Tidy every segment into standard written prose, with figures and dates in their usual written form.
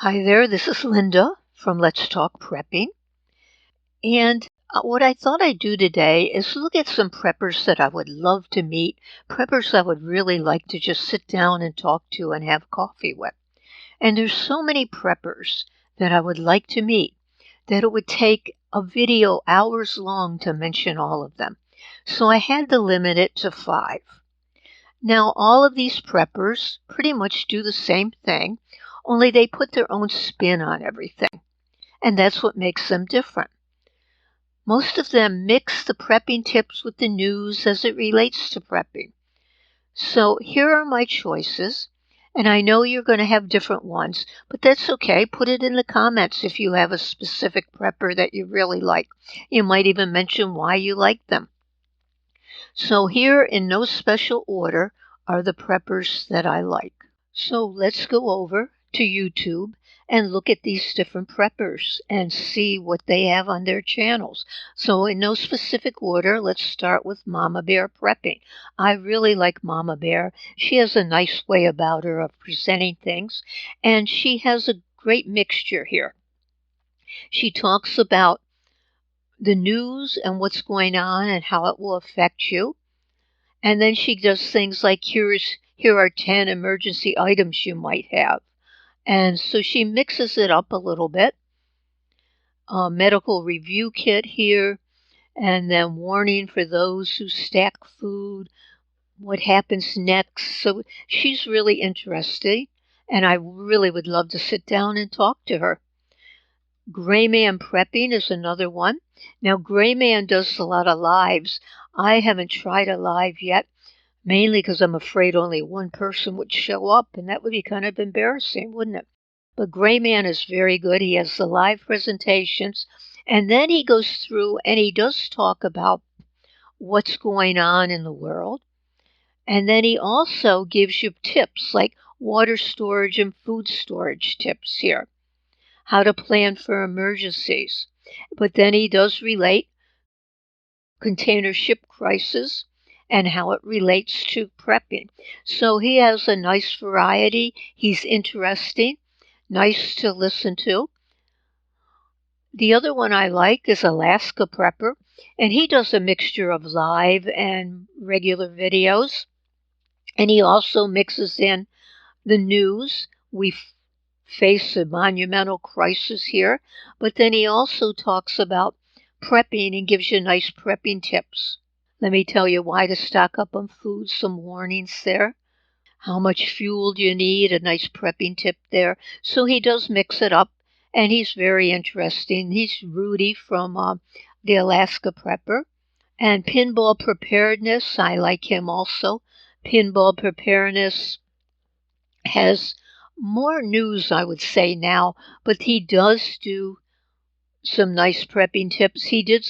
Hi there, this is Linda from Let's Talk Prepping. And what I thought I'd do today is look at some preppers that I would love to meet, preppers I would really like to just sit down and talk to and have coffee with. And there's so many preppers that I would like to meet that it would take a video hours long to mention all of them. So I had to limit it to 5. Now, all of these preppers pretty much do the same thing, only they put their own spin on everything, and that's what makes them different. Most of them mix the prepping tips with the news as it relates to prepping. So here are my choices, and I know you're going to have different ones, but that's okay. Put it in the comments if you have a specific prepper that you really like. You might even mention why you like them. So here, in no special order, are the preppers that I like. So let's go over to YouTube and look at these different preppers and see what they have on their channels. So in no specific order, let's start with Mama Bear Prepping. I really like Mama Bear. She has a nice way about her of presenting things, and she has a great mixture here. She talks about the news and what's going on and how it will affect you. And then she does things like here are 10 emergency items you might have. And so she mixes it up a little bit. A medical review kit here, and then warning for those who stack food, what happens next. So she's really interesting, and I really would love to sit down and talk to her. Gray Man Prepping is another one. Now, Gray Man does a lot of lives. I haven't tried a live yet, mainly because I'm afraid only one person would show up, and that would be kind of embarrassing, wouldn't it? But Gray Man is very good. He has the live presentations, and then he goes through and he does talk about what's going on in the world. And then he also gives you tips like water storage and food storage tips here, how to plan for emergencies. But then he does relate container ship crisis and how it relates to prepping. So he has a nice variety. He's interesting, nice to listen to. The other one I like is Alaska Prepper, and he does a mixture of live and regular videos. And he also mixes in the news. We face a monumental crisis here, but then he also talks about prepping and gives you nice prepping tips. Let me tell you why to stock up on food, some warnings there. How much fuel do you need? A nice prepping tip there. So he does mix it up, and he's very interesting. He's Rudy from the Alaska Prepper. And Pinball Preparedness, I like him also. Pinball Preparedness has more news, I would say now, but he does do some nice prepping tips. He did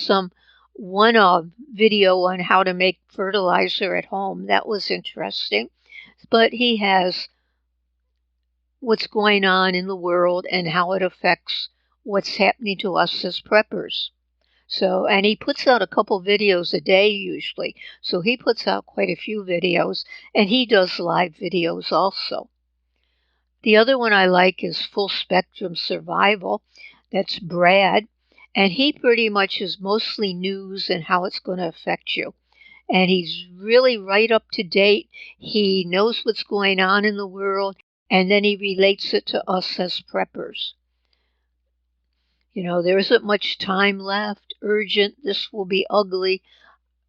one video on how to make fertilizer at home. That was interesting. But he has what's going on in the world and how it affects what's happening to us as preppers. So, and he puts out a couple videos a day usually. So he puts out quite a few videos, and he does live videos also. The other one I like is Full Spectrum Survival. That's Brad. And he pretty much is mostly news and how it's going to affect you. And he's really right up to date. He knows what's going on in the world, and then he relates it to us as preppers. You know, there isn't much time left, urgent, this will be ugly.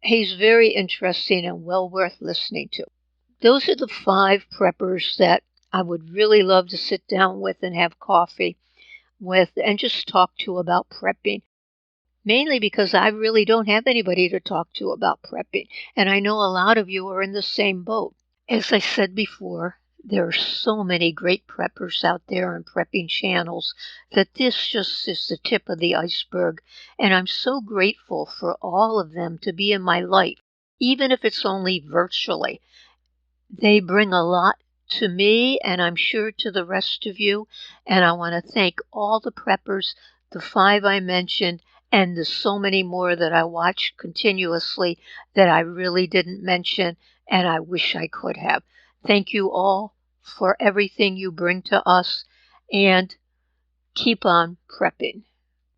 He's very interesting and well worth listening to. Those are the 5 preppers that I would really love to sit down with and have coffee with and just talk to about prepping. Mainly because I really don't have anybody to talk to about prepping, and I know a lot of you are in the same boat. As I said before, there are so many great preppers out there and prepping channels that this just is the tip of the iceberg, and I'm so grateful for all of them to be in my life, even if it's only virtually. They bring a lot to me, and I'm sure to the rest of you, and I want to thank all the preppers, the 5 I mentioned, and the so many more that I watch continuously that I really didn't mention, and I wish I could have. Thank you all for everything you bring to us, and keep on prepping.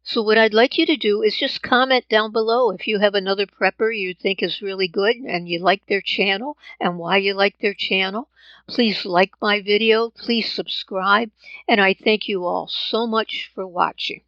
So what I'd like you to do is just comment down below if you have another prepper you think is really good and you like their channel and why you like their channel. Please like my video, please subscribe, and I thank you all so much for watching.